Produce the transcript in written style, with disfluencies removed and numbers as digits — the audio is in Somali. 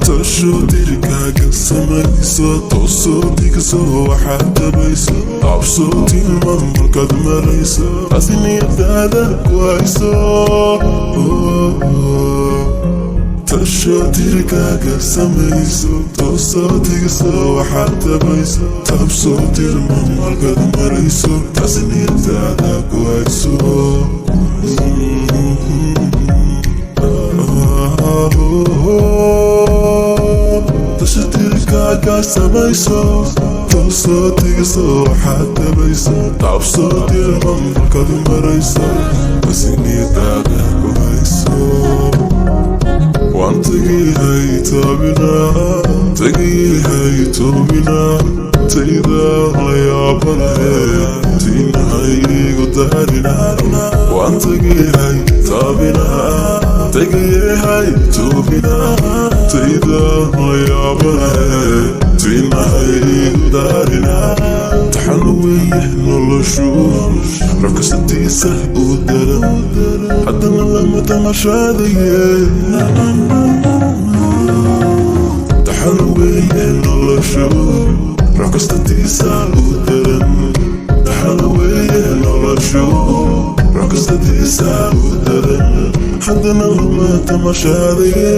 tasho dirkaaga samayso toosoo dhigso waxaad dabayso qabso tilmaan markaad marayso asiniyadaada ku hayso tasho dirkaaga samayso toosoo dhigso waxaad dabayso qabso tilmaan markaad marayso asiniyadaada ku hayso Kaga samayso toosoo dhigso waxaad dabayso qabso tilmaan markaad marayso asiniyadaada ku hayso waan tagiyahay toobina tayda la yaabanahe tiinahay igu daarina waan tagiyahay toobina tayda la yaabanahe tiinahay igu daarina taxan weeye noloshu rafkasadiisa u daran haddana lama tamashaadaye taxan weeye noloshu rafkasadiisa u daran taxan weeye noloshu rafkasadiisa u daran haddana lama tamashaadaye